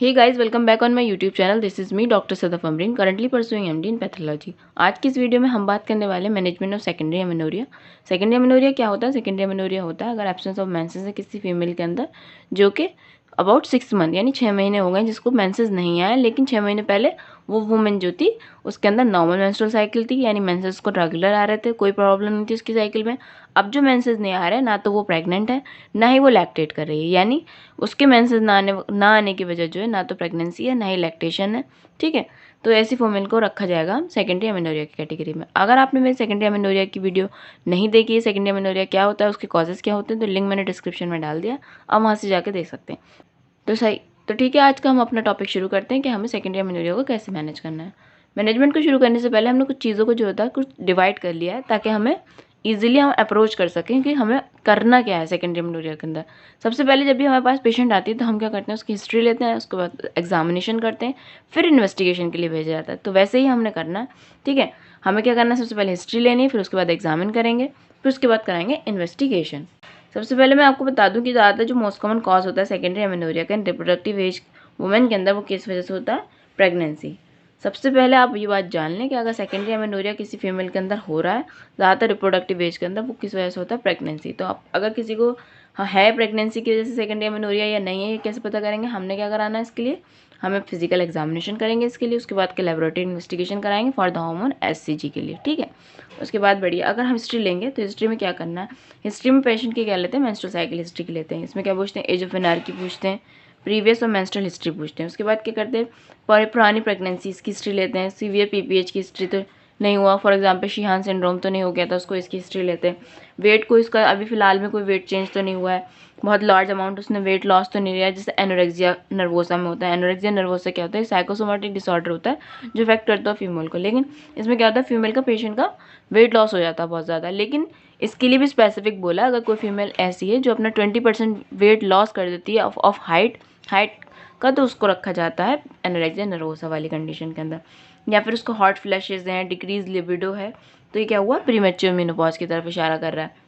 Hey guys, welcome back on my YouTube channel. This is me doctor Sadaf Amreen, currently pursuing MD in pathology. आज की इस video में हम बात करने वाले management of secondary amenorrhoea. Secondary amenorrhoea क्या होता है? सेकेंडरी एमेनोरिया होता है अगर एब्सेंस ऑफ मेंसेस है किसी फीमेल के अंदर जो कि अबाउट 6 मंथ यानी 6 महीने हो गए जिसको मेंसेस नहीं आया, लेकिन 6 महीने पहले वो वुमेन जो थी उसके अंदर नॉर्मल मेंस्ट्रुअल साइकिल थी, यानी मेंसेस को रेगुलर आ रहे थे, कोई प्रॉब्लम नहीं थी उसकी साइकिल में। अब जो मेंसेस नहीं आ रहे, ना तो वो प्रेग्नेंट है ना ही वो लैक्टेट कर रही है, यानी उसके मेंसेस ना आने की वजह जो है ना तो प्रेगनेंसी है ना ही लैक्टेशन है। ठीक है, तो ऐसी फीमेल को रखा जाएगा सेकेंडरी एमेनोरिया की कैटेगरी में। अगर आपने मेरी सेकेंडरी एमेनोरिया की वीडियो नहीं देखी है, सेकेंडरी एमेनोरिया क्या होता है, उसके कॉजेज़ क्या होते हैं, तो लिंक मैंने डिस्क्रिप्शन में डाल दिया, आप वहाँ से जाके देख सकते हैं। तो सही, तो ठीक है, आज का हम अपना टॉपिक शुरू करते हैं कि हमें सेकेंडरी एमेनोरिया को कैसे मैनेज करना है। मैनेजमेंट को शुरू करने से पहले हमने कुछ चीज़ों को जो होता है कुछ डिवाइड कर लिया है ताकि हमें ईजिली हम अप्रोच कर सकें कि हमें करना क्या है सेकेंडरी एमेनोरिया के अंदर। सबसे पहले जब भी हमारे पास पेशेंट आती है तो हम क्या करते हैं, उसकी हिस्ट्री लेते हैं, उसके बाद एग्जामिनेशन करते हैं, फिर इन्वेस्टिगेशन के लिए भेजा जाता है। तो वैसे ही हमने करना है। ठीक है, हमें क्या करना है, सबसे पहले हिस्ट्री लेनी है, फिर उसके बाद एग्जामिन करेंगे, फिर उसके बाद कराएंगे इन्वेस्टिगेशन। सबसे पहले मैं आपको बता दूं कि ज़्यादातर जो मोस्ट कॉमन कॉज होता है सेकेंडरी एमेनोरिया का रिप्रोडक्टिव एज वुमेन के अंदर, वो किस वजह से होता है? प्रेगनेंसी। सबसे पहले आप ये बात जान लें कि अगर सेकेंडरी एमेनोरिया किसी फीमेल के अंदर हो रहा है ज़्यादातर रिप्रोडक्टिव एज के अंदर, वो किस वजह से होता है? प्रेगनेंसी। तो आप अगर किसी को है प्रेगनेंसी की वजह से सेकेंडरी एमेनोरिया या नहीं है, ये कैसे पता करेंगे? हमने क्या कराना है इसके लिए, हमें फिजिकल एग्जामिनेशन करेंगे इसके लिए, उसके बाद के लेबोरेटरी इन्वेस्टिगेशन कराएंगे फॉर द हार्मोन एचसीजी के लिए। ठीक है, उसके बाद बढ़िए, अगर हम हिस्ट्री लेंगे तो हिस्ट्री में क्या करना है, हिस्ट्री में पेशेंट की क्या लेते हैं, मेंस्ट्रुअल साइकिल हिस्ट्री की लेते हैं। इसमें क्या पूछते हैं? एज ऑफ एनार्की पूछते हैं, प्रीवियस और मेंस्ट्रुअल हिस्ट्री पूछते हैं। उसके बाद क्या करते हैं, पुरानी प्रेगनेंसीज की हिस्ट्री लेते हैं, सीवियर पीपीएच की हिस्ट्री तो नहीं हुआ, फॉर एग्जांपल शिहान सिंड्रोम तो नहीं हो गया था, उसको इसकी हिस्ट्री लेते हैं। वेट को इसका अभी फिलहाल में कोई वेट चेंज तो नहीं हुआ है, बहुत लार्ज अमाउंट उसने वेट लॉस तो नहीं लिया, जैसे एनोरेक्सिया नर्वोसा में होता है। एनोरेक्सिया नर्वोसा क्या होता है? साइकोसोमेटिक डिसऑर्डर होता है जो इफेक्ट करता है फीमेल को, लेकिन इसमें क्या होता है, फीमेल का पेशेंट का वेट लॉस हो जाता है बहुत ज़्यादा। लेकिन इसके लिए भी स्पेसिफिक बोला, अगर कोई फीमेल ऐसी है जो अपना 20% वेट लॉस कर देती है ऑफ हाइट का, तो उसको रखा जाता है एनोरेक्सिया नर्वोसा वाली कंडीशन के अंदर। या फिर उसको हॉट फ्लैशेज हैं, डिक्रीज लिबिडो है, तो ये क्या हुआ? प्रीमेच्योर मेनोपॉज की तरफ इशारा कर रहा है।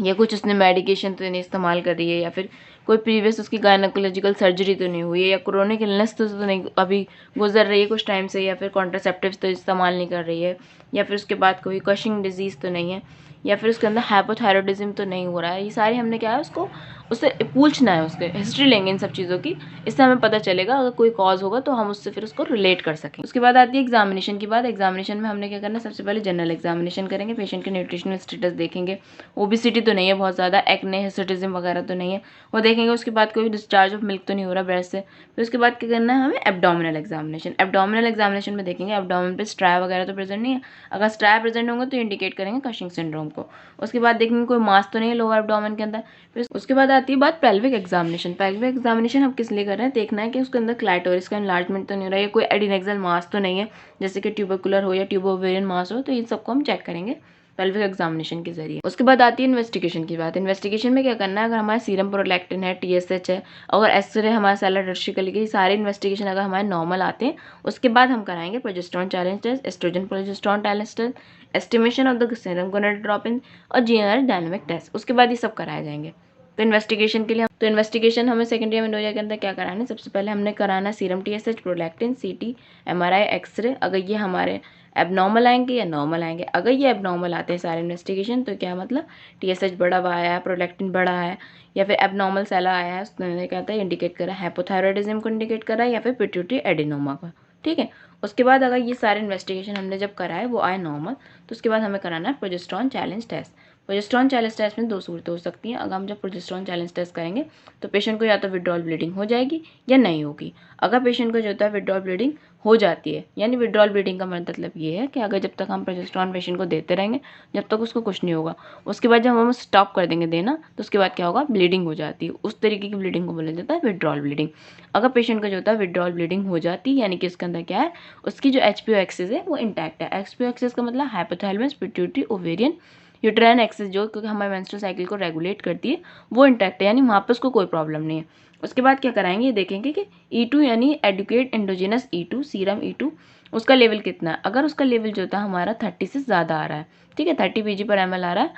या कुछ उसने मेडिकेशन तो नहीं इस्तेमाल कर रही है, या फिर कोई प्रीवियस उसकी गायनोकोलॉजिकल सर्जरी तो नहीं हुई है, या क्रोनिक इलनेस तो नहीं अभी गुजर रही है कुछ टाइम से, या फिर कॉन्ट्रासेप्टिव्स तो इस्तेमाल नहीं कर रही है, या फिर उसके बाद कोई कशिंग डिजीज़ तो नहीं है, या फिर उसके अंदर हाइपोथायरॉयडिज्म तो नहीं हो रहा है। ये सारी हमने क्या है उसको उससे पूछना है, उसके हिस्ट्री लेंगे इन सब चीज़ों की, इससे हमें पता चलेगा अगर कोई कॉज होगा तो हम उससे फिर उसको रिलेट कर सकें। उसके बाद आती है एग्जामिनेशन की बात। एग्जामिनेशन में हमने क्या करना है, सबसे पहले जनरल एग्जामिनेशन करेंगे, पेशेंट के न्यूट्रिशनल स्टेटस देखेंगे, ओबेसिटी तो नहीं है बहुत ज़्यादा, एक्ने हिर्सुटिज्म वगैरह तो नहीं है, वो देखेंगे। उसके बाद कोई डिस्चार्ज ऑफ मिल्क तो नहीं हो रहा ब्रेस्ट से। फिर उसके बाद क्या करना है हमें, एब्डोमिनल एग्जामिनेशन। एब्डोमिनल एग्जामिनेशन में देखेंगे एब्डोमिन पे स्ट्राई वगैरह तो प्रेजेंट नहीं है, अगर स्ट्राई प्रेजेंट होंगे तो इंडिकेट करेंगे कशिंग सिंड्रोम को। उसके बाद देखेंगे कोई मास तो नहीं है लोअर एब्डोमेन के अंदर। फिर उसके बाद आती है बात पेल्विक एग्जामिनेशन। पेल्विक एग्जामिनेशन हम किस लिए कर रहे हैं, देखना है कि उसके अंदर क्लाइटोरिस का एनलार्जमेंट तो नहीं हो रहा है, कोई एडिनेक्सल मास तो नहीं है, जैसे कि ट्यूबरकुलर हो या ट्यूबोवेरियन मास हो, तो इन सबको हम चेक करेंगे पेल्विक एग्जामिनेशन के जरिए। उसके बाद आती है इन्वेस्टिगेशन की बात। इन्वेस्टिगेशन में क्या करना है, अगर हमारा सीरम प्रोलैक्टिन है, टीएसएच है, अगर एक्सरे हमारा सेलर रेटिकुलर के सारे इन्वेस्टिगेशन अगर हमारे नॉर्मल आते हैं, उसके बाद हम कराएंगे progesterone challenge test, estrogen progesterone challenge test, estimation of the serum gonadotropin और जीएनआर डायनामिक टेस्ट। उसके बाद ये सब कराए जाएंगे। तो इन्वेस्टिगेशन के लिए तो इन्वेस्टिगेशन हमें सेकेंडरी एमेनोरिया के अंदर क्या कराना है, सबसे पहले हमने कराना सीरम टीएसएच, प्रोलैक्टिन, सीटी, एमआरआई, एक्सरे, अगर ये हमारे एबनॉर्मल आएंगे या नॉर्मल आएंगे। अगर ये एबनॉर्मल आते हैं सारे इन्वेस्टिगेशन, तो क्या मतलब टीएसएच बड़ा हुआ आया है, प्रोलैक्टिन बड़ा है, या फिर एबनॉर्मल सेला आया है, उसने क्या होता है इंडिकेट करा है हाइपोथायरॉयडिज्म को इंडिकेट करा है, या फिर पिट्यूटरी एडिनोमा का। ठीक है, उसके बाद अगर ये सारे इन्वेस्टिगेशन हमने जब कराए वो आए नॉर्मल, तो उसके बाद हमें कराना है progesterone challenge test. Progesterone challenge test में दो सूरतें हो सकती हैं। अगर हम जब प्रोजेस्टेरॉन चैलेंज टेस्ट करेंगे तो पेशेंट को या तो विड्रॉल ब्लीडिंग हो जाएगी या नहीं होगी। अगर पेशेंट को जो होता है विड्रॉल ब्लीडिंग हो जाती है, यानी विड्रॉल ब्लीडिंग का मतलब ये है कि अगर जब तक हम प्रोजेस्टेरॉन पेशेंट को देते रहेंगे जब तक उसको कुछ नहीं होगा, उसके बाद जब हम स्टॉप कर देंगे देना तो उसके बाद क्या होगा, ब्लीडिंग हो जाती है। उस तरीके की ब्लीडिंग को बोला जाता है विड्रॉल ब्लीडिंग। अगर पेशेंट का जो होता है विड्रॉल ब्लीडिंग हो जाती है, यानी कि इसके अंदर क्या है, उसकी जो एचपीओ एक्सिस है वो इंटैक्ट है। एचपीओ एक्सिस का मतलब hypothalamus, pituitary, ovarian, uterine axis जो क्योंकि हमारे मेंस्ट्रुअल साइकिल को रेगुलेट करती है वो इंटैक्ट है, यानी वहाँ पर उसको कोई प्रॉब्लम नहीं है। उसके बाद क्या कराएंगे, ये देखेंगे कि E2 यानी educate endogenous E2 serum E2 उसका लेवल कितना है। अगर उसका लेवल जो था हमारा 30 से ज़्यादा आ रहा है, ठीक है, 30 pg/ml आ रहा है,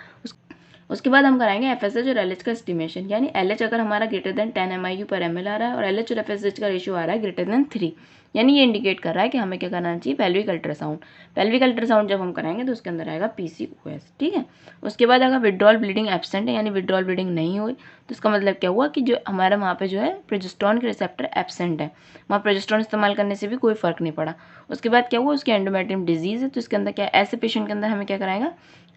उसके बाद हम कराएंगे एफएसएच और एलएच का एस्टिमेशन, यानी एलएच अगर हमारा ग्रेटर देन 10 MIU पर ml आ रहा है और एलएच और एफएसएच का रेशियो आ रहा है ग्रेटर देन 3, यानी ये इंडिकेट कर रहा है कि हमें क्या करना चाहिए, पेल्विक अल्ट्रासाउंड। पेल्विक अल्ट्रासाउंड जब हम कराएंगे तो उसके अंदर आएगा PCOS, ठीक है। उसके बाद अगर विड्रॉल ब्लीडिंग एब्सेंट है, यानी विड्रॉल ब्लीडिंग नहीं हुई, तो इसका मतलब क्या हुआ कि जो हमारा वहाँ पे जो है प्रोजेस्टेरॉन के रिसेप्टर एब्सेंट है, वहाँ प्रोजेस्टेरॉन इस्तेमाल करने से भी कोई फर्क नहीं पड़ा। उसके बाद क्या हुआ, उसकी एंडोमेट्रियम डिजीज है, तो इसके अंदर क्या, ऐसे पेशेंट के अंदर हमें क्या कराएगा,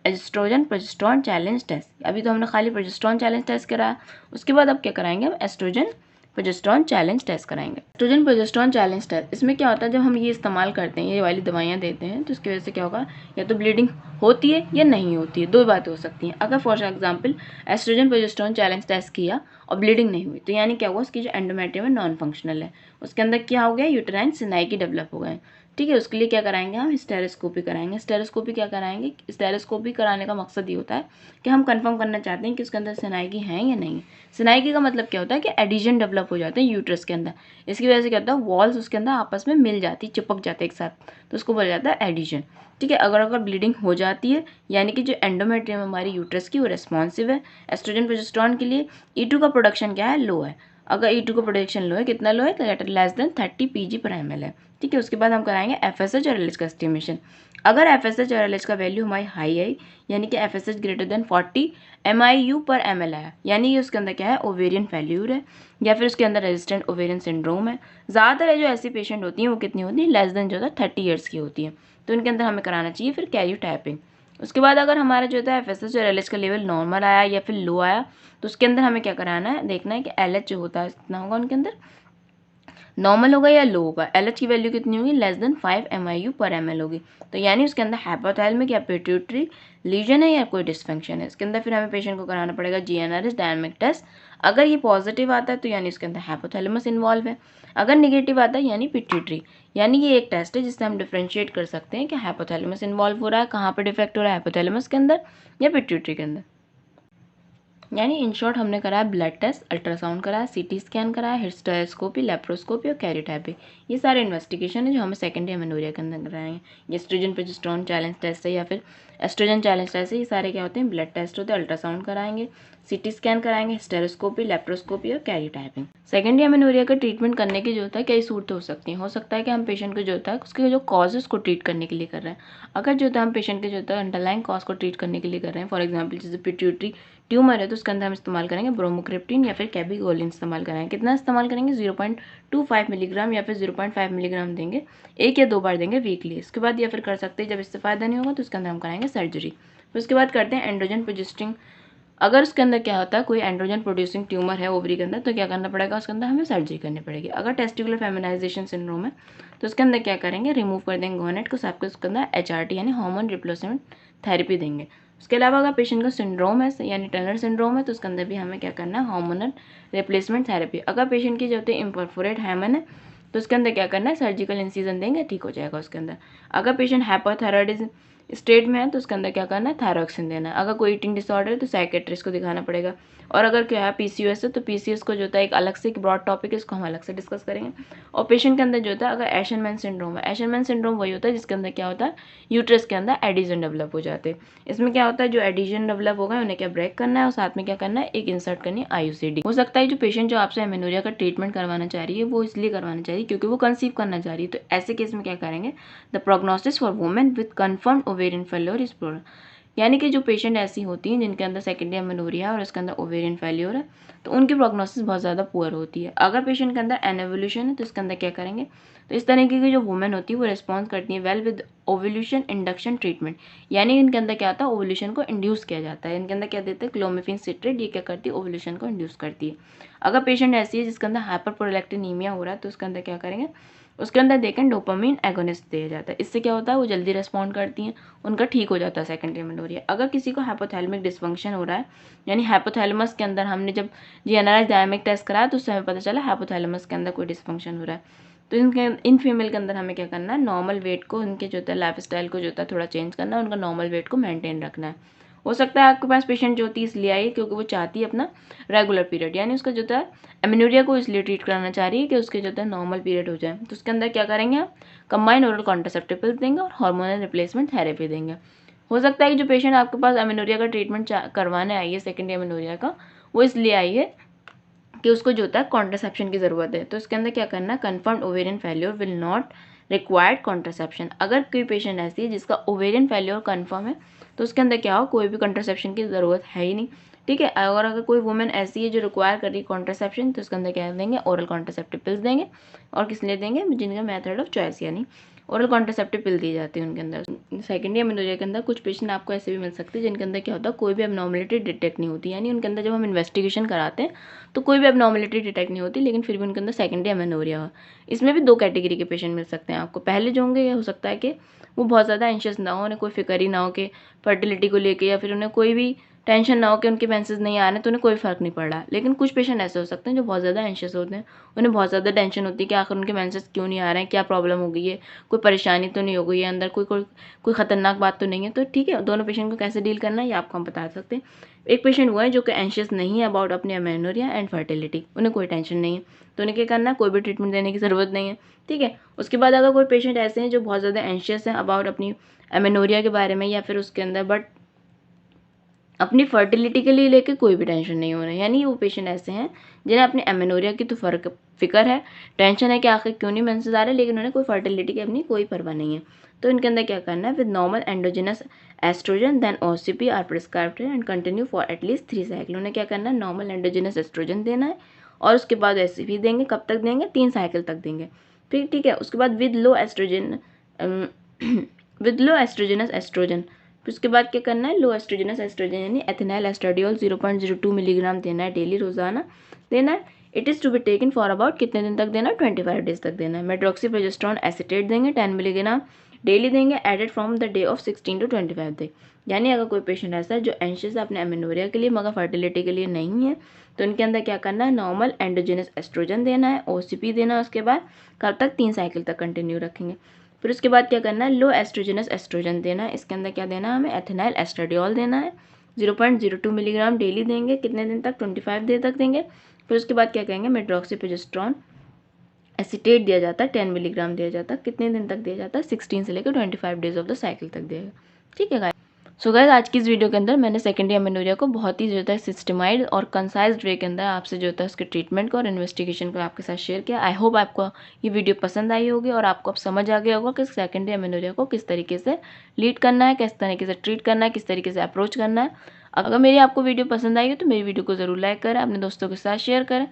एस्ट्रोजन प्रोजेस्टेरॉन चैलेंज टेस्ट। अभी तो हमने खाली प्रोजेस्टेरॉन चैलेंज टेस्ट कराया, उसके बाद अब क्या कराएंगे, हम एस्ट्रोजन प्रोजेस्टेरॉन चैलेंज टेस्ट कराएंगे। एस्ट्रोजन प्रोजेस्टेरॉन चैलेंज टेस्ट, इसमें क्या होता है, जब हम ये इस्तेमाल करते हैं, ये वाली दवाइयाँ देते हैं, तो इसकी वजह से क्या होगा, या तो ब्लीडिंग होती है या नहीं होती है, दो बातें हो सकती हैं। अगर for example estrogen progesterone challenge test किया और ब्लीडिंग नहीं हुई, तो यानी क्या हुआ, उसकी जो एंडोमेट्रियम है नॉन फंक्शनल है, उसके अंदर क्या हो गया, यूटेराइन सिनाइकी डेवलप हो गए, ठीक है। उसके लिए क्या कराएंगे, हम स्टेरोस्कोपी कराएंगे। स्टेरोस्कोपी क्या कराएंगे, स्टेरोस्कोपी कराने का मकसद ये होता है कि हम कंफर्म करना चाहते हैं कि उसके अंदर सिनाइकी है या नहीं। सिनाइकी का मतलब क्या होता है कि एडिशन डेवलप हो जाते हैं यूट्रस के अंदर, इसकी वजह से क्या होता है, वॉल्स उसके अंदर आपस में मिल जाती, चिपक जाते एक साथ, तो उसको बोला जाता है एडिशन, ठीक है। अगर ब्लीडिंग हो जाती है, यानी कि जो एंडोमेट्रियम हमारी यूट्रस की वो रेस्पॉन्सिव है एस्ट्रोजन प्रोजेस्टेरॉन के लिए। E2 का प्रोडक्शन क्या है, लो है। अगर E2 का प्रोडक्शन लो है, कितना लो है, तो लेस देन 30 PG पर ml है, ठीक है। उसके बाद हम कराएंगे एफएसएच और एलएच का एस्टिमेशन। अगर एफएसएच और एलएच का वैल्यू हमारी हाई आई, यानी कि एफएसएच ग्रेटर देन 40 MIU पर ml आया, यानी ये उसके अंदर क्या है, ओवेरियन फेल्यूर है, या फिर उसके अंदर रेजिस्टेंट ओवेरियन सिंड्रोम है। ज़्यादातर जो ऐसी पेशेंट होती हैं वो कितनी होती है, लेस देन जो है 30 ईयर्स की होती है, तो इनके अंदर हमें कराना चाहिए फिर कैरियोटाइपिंग। उसके बाद अगर हमारा जो होता है एफएसएच और एलएच का लेवल नॉर्मल आया या फिर लो आया, तो उसके अंदर हमें क्या कराना है, देखना है कि एलएच जो होता है कितना होगा, उनके अंदर नॉर्मल होगा या लो होगा। एलएच की वैल्यू कितनी होगी, लेस देन 5 MIU पर ml होगी, तो यानी उसके अंदर हाइपोथैलेमिक या पिट्यूटरी लीजन है या कोई डिस्फंक्शन है। इसके अंदर फिर हमें पेशेंट को कराना पड़ेगा GNRH डायनेमिक टेस्ट। अगर ये पॉजिटिव आता है तो यानी उसके अंदर हाइपोथैलेमस इन्वॉल्व है, अगर निगेटिव आता है यानी पिट्यूटरी। यानी ये एक टेस्ट है जिससे हम डिफ्रेंशिएट कर सकते हैं कि हाइपोथैलेमस इन्वॉल्व हो रहा है, कहाँ पर डिफेक्ट हो रहा है, हाइपोथैलेमस के अंदर या पिट्यूटरी के अंदर। यानी इन शॉर्ट हमने कराया ब्लड टेस्ट, अल्ट्रासाउंड कराया, CT स्कैन कराया, हिस्टेरोस्कोपी, लेप्रोस्कोपी और कैरियोटाइपी। ये सारे इन्वेस्टिगेशन है जो हमें सेकेंडरी एमेनोरिया के अंदर कराएंगे। ये एस्ट्रोजन प्रोजेस्टेरॉन चैलेंज टेस्ट है या फिर एस्ट्रोजन चैलेंज टेस्ट है, ये सारे क्या होते हैं, ब्लड टेस्ट होते हैं। अल्ट्रासाउंड कराएंगे, CT स्कैन कराएंगे, हिस्टेरोस्कोपी, लेप्रोस्कोपी और कैरियोटाइपिंग। सेकेंडरी एमेनोरिया का ट्रीटमेंट करने की जो होता है कई सूरतें हो सकती हैं। हो सकता है कि हम पेशेंट को जो होता है उसके जो कॉज है उसको ट्रीट करने के लिए कर रहे हैं। अगर जो होता है हम पेशेंट के जो होता है अंडरलाइन कॉज को ट्रीट करने के लिए कर रहे हैं, फॉर एग्जाम्पल जैसे पिट्यूटरी ट्यूमर है, तो उसके अंदर हम इस्तेमाल करेंगे ब्रोमोक्रिप्टिन या फिर कैबिगोलिन इस्तेमाल करेंगे। कितना इस्तेमाल करेंगे, 0.25 मिलीग्राम या फिर 0.5 मिलीग्राम देंगे, 1 या 2 बार देंगे वीकली। इसके बाद या फिर कर सकते हैं जब इससे फ़ायदा नहीं होगा तो उसके अंदर हम कराएंगे सर्जरी। फिर उसके बाद करते हैं एंड्रोजन प्रोजेस्टिंग। अगर उसके अंदर क्या होता है, कोई एंड्रोजन प्रोड्यूसिंग ट्यूमर है ओवरी के अंदर, तो क्या करना पड़ेगा, उसके अंदर हमें सर्जरी करनी पड़ेगी। अगर टेस्टिकुलर फेमिनाइजेशन सिंड्रोम है तो उसके अंदर क्या करेंगे, रिमूव कर देंगे गोनेट को, सबके उसके अंदर HRT यानी हार्मोन रिप्लेसमेंट थेरेपी देंगे। उसके अलावा अगर पेशेंट का सिंड्रोम है यानी टर्नर सिंड्रोम है, तो उसके अंदर भी हमें क्या करना है, हार्मोनल रिप्लेसमेंट थेरेपी। अगर पेशेंट की जो होती है इम्परफोरेट हैमन है, तो उसके अंदर क्या करना है, सर्जिकल इंसीजन देंगे, ठीक हो जाएगा उसके अंदर। अगर पेशेंट हाइपोथायराइडिज्म स्टेट में है तो उसके अंदर क्या करना है, थायरॉक्सिन देना है। अगर कोई ईटिंग डिसऑर्डर है तो साइकेट्रिस्ट को दिखाना पड़ेगा। और अगर क्या है PCOS है तो PCOS को जो होता है एक अलग से एक ब्रॉड टॉपिक है, इसको हम अलग से डिस्कस करेंगे। और पेशेंट के अंदर जो होता है अगर एशरमैन सिंड्रोम है, एशरमैन सिंड्रोम वही होता है जिसके अंदर क्या होता है, यूट्रस के अंदर एडिशन डेवलप हो जाते हैं। इसमें क्या होता है, जो एडिशन डेवलप होगा उन्हें क्या ब्रेक करना है और साथ में क्या करना है, एक इंसर्ट करनी है IUCD। हो सकता है जो पेशेंट जो आपसे एमेनोरिया का ट्रीटमेंट करवाना चाह रही है वो इसलिए करवाना चाह रही है क्योंकि वो कंसीव करना चाह रही है, तो ऐसे केस में क्या करेंगे, the prognosis for women with confirmed ovarian failure is poor. यानी कि जो पेशेंट ऐसी होती हैं जिनके अंदर सेकेंडरी एमेनोरिया और उसके अंदर ओवेरियन फेल्योर है, तो उनकी प्रोग्नोसिस बहुत ज़्यादा पुअर होती है। अगर पेशेंट के अंदर एनोवल्यूशन है तो इसके अंदर क्या करेंगे, तो इस तरीके की जो वुमेन होती है वो रिस्पॉन्स करती है well with ovulation induction treatment. यानी इनके अंदर क्या होता है, ओवल्यूशन को इंड्यूस किया जाता है। इनके अंदर क्या देते हैं, क्लोमिफेन सिट्रेट, ये क्या करती है, ओवल्यूशन को इंड्यूस करती है। अगर पेशेंट ऐसी है जिसके अंदर हाइपरप्रोलैक्टिनीमिया हो रहा है तो उसके अंदर क्या करेंगे, उसके अंदर देखें डोपामीन एगोनिस्ट दिया जाता है। इससे क्या होता है, वो जल्दी रेस्पॉन्ड करती हैं, उनका ठीक हो जाता है सेकेंडरी एमेनोरिया। अगर किसी को हाइपोथैलेमिक डिस्फंक्शन हो रहा है, यानी हाइपोथैलेमस के अंदर हमने जब GNRH डायनेमिक टेस्ट कराया तो उससे हमें पता चला हाइपोथैलेमस के अंदर कोई डिस्फंक्शन हो रहा है, तो इन फीमेल के अंदर हमें क्या करना है, नॉर्मल वेट को, उनके जो होता है लाइफ स्टाइल को जो होता है थोड़ा चेंज करना है, उनका नॉर्मल वेट को मेंटेन रखना है। हो सकता है आपके पास पेशेंट जो होती है इसलिए आई क्योंकि वो चाहती है अपना रेगुलर पीरियड, यानी उसका जो होता है एमेनोरिया को इसलिए ट्रीट कराना चाह रही है कि उसके जो होता है नॉर्मल पीरियड हो जाए। तो उसके अंदर क्या करेंगे आप, कंबाइन ओरल कॉन्ट्रासेप्टिव पिल्स देंगे और हार्मोनल रिप्लेसमेंट थेरेपी देंगे। हो सकता है कि जो पेशेंट आपके पास एमेनोरिया का ट्रीटमेंट करवाने आई है, सेकेंडरी एमेनोरिया का, वो इसलिए आई है कि उसको जो होता है कॉन्ट्रासेप्शन की ज़रूरत है। तो इसके अंदर क्या करना है, confirmed ovarian failure will not required contraception. अगर कोई पेशेंट ऐसी है जिसका ओवेरियन फेल्योर कन्फर्म है तो उसके अंदर क्या हो, कोई भी कॉन्ट्रासेप्शन की ज़रूरत है ही नहीं, ठीक है। और अगर कोई वुमेन ऐसी है जो रिक्वायर कर रही है कॉन्ट्रासेप्शन, तो उसके अंदर क्या देंगे, ओरल कॉन्ट्रासेप्टिव पिल्स देंगे। और किस लिए देंगे, जिनका मेथड ऑफ चॉइस यानी ओरल कॉन्ट्रासेप्टिव पिल दी जाती है उनके अंदर। सेकेंडरी एमेनोरिया के अंदर कुछ पेशेंट आपको ऐसे भी मिल सकते हैं जिनके अंदर क्या होता है, कोई भी एबनॉर्मलिटी डिटेक्ट नहीं होती, यानी उनके अंदर जब हम इन्वेस्टिगेशन कराते हैं तो कोई भी एबनॉर्मलिटी डिटेक्ट नहीं होती, लेकिन फिर भी उनके अंदर सेकेंडरी एमेनोरिया हो। इसमें भी 2 कैटेगरी के पेशेंट मिल सकते हैं आपको। पहले जो होंगे, ये हो सकता है कि वो बहुत ज़्यादा एंशियस ना हो, उन्हें कोई फिक्र ही ना हो कि फर्टिलिटी को लेके, या फिर उन्हें कोई भी टेंशन ना हो कि उनके मेंसेस नहीं आ रहे तो उन्हें कोई फ़र्क नहीं पड़ रहा। लेकिन कुछ पेशेंट ऐसे हो सकते हैं जो बहुत ज़्यादा एंशियस होते हैं, उन्हें बहुत ज़्यादा टेंशन होती है कि आखिर उनके मेंसेस क्यों नहीं आ रहे हैं, क्या प्रॉब्लम हो गई है, कोई परेशानी तो नहीं हो गई है अंदर, कोई खतरनाक बात तो नहीं है। तो ठीक है, दोनों पेशेंट को कैसे डील करना है ये आपको हम बता सकते हैं। एक पेशेंट वो है जो कि एंशियस नहीं है अबाउट अपनी एमेनोरिया एंड फर्टिलिटी, उन्हें कोई टेंशन नहीं है, तो उन्हें क्या करना है, कोई भी ट्रीटमेंट देने की ज़रूरत नहीं है, ठीक है। उसके बाद अगर कोई पेशेंट ऐसे हैं जो बहुत ज़्यादा एंशियस हैं अबाउट अपनी एमेनोरिया के बारे में, या फिर उसके अंदर बट अपनी फर्टिलिटी के लिए लेके कोई भी टेंशन नहीं हो रहा है, यानी वो पेशेंट ऐसे हैं जिन्हें अपनी एमेनोरिया की तो फिक्र है, टेंशन है कि आखिर क्यों नहीं मेंसेस आ रहे, लेकिन उन्हें कोई फर्टिलिटी की अपनी कोई परवाह नहीं है। तो इनके अंदर क्या करना है, with normal endogenous estrogen then OCP are prescribed and continue for at least 3 cycle. उन्हें क्या करना है, नॉर्मल एंडोजिनस एस्ट्रोजन देना है और उसके बाद ओसीपी देंगे। कब तक देंगे, 3 साइकिल तक देंगे, फिर ठीक है। उसके बाद with low oestrogen with low oestrogens oestrogen, फिर उसके बाद क्या करना है, लो एस्ट्रोजनस एस्ट्रोजन यानी एथिनाइल एस्ट्राडियोल 0.02 मिलीग्राम देना है डेली, रोजाना देना है। It is to be taken for about कितने दिन तक देना है, 25 डेज तक देना है। मेट्रोक्सीप्रोजेस्टेरोन एसीटेट देंगे 10 मिलीग्राम डेली देंगे, added from the day of 16 to 25 day. यानी अगर कोई पेशेंट ऐसा है जो एंशियस है अपने एमेनोरिया के लिए मगर फर्टिलिटी के लिए नहीं है, तो इनके अंदर क्या करना है, नॉर्मल एंडोजिनस एस्ट्रोजन देना है, ओसीपी देना है। उसके बाद कब तक, 3 साइकिल तक कंटिन्यू रखेंगे। फिर उसके बाद क्या करना है, लो एस्ट्रोजनस एस्ट्रोजन देना है। इसके अंदर क्या देना है, हमें एथिनाइल एस्ट्राडियोल देना है 0.02 मिलीग्राम डेली देंगे, कितने दिन तक, 25 डे तक देंगे। फिर उसके बाद क्या कहेंगे, मेट्रोक्सीप्रोजेस्टेरोन एसीटेट दिया जाता है 10 मिलीग्राम दिया जाता है, कितने दिन तक दिया जाता है, 16 से लेकर 25 डेज ऑफ द साइकिल तक दिएगा, ठीक है गाइस। सो गाइस, आज की इस वीडियो के अंदर मैंने सेकेंडरी एमेनोरिया को बहुत ही जो है कंसाइज्ड और कंसाइज्ड वे के अंदर आपसे जो है उसके ट्रीटमेंट को और इन्वेस्टिगेशन को आपके साथ शेयर किया। आई होप आपको ये वीडियो पसंद आई होगी और आपको अब समझ आ गया होगा कि सेकेंडरी एमेनोरिया को किस तरीके से लीड करना है, किस तरीके से ट्रीट करना है, किस तरीके से अप्रोच करना है। अगर मेरी आपको वीडियो पसंद आई हो तो मेरी वीडियो को ज़रूर लाइक करें, अपने दोस्तों के साथ शेयर करें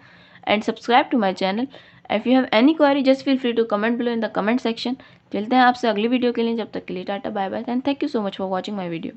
and subscribe to my channel. If you have any query just feel free to comment below in the comment section. मिलते हैं आपसे अगली वीडियो के लिए, जब तक के लिए tata bye bye and thank you so much for watching my video.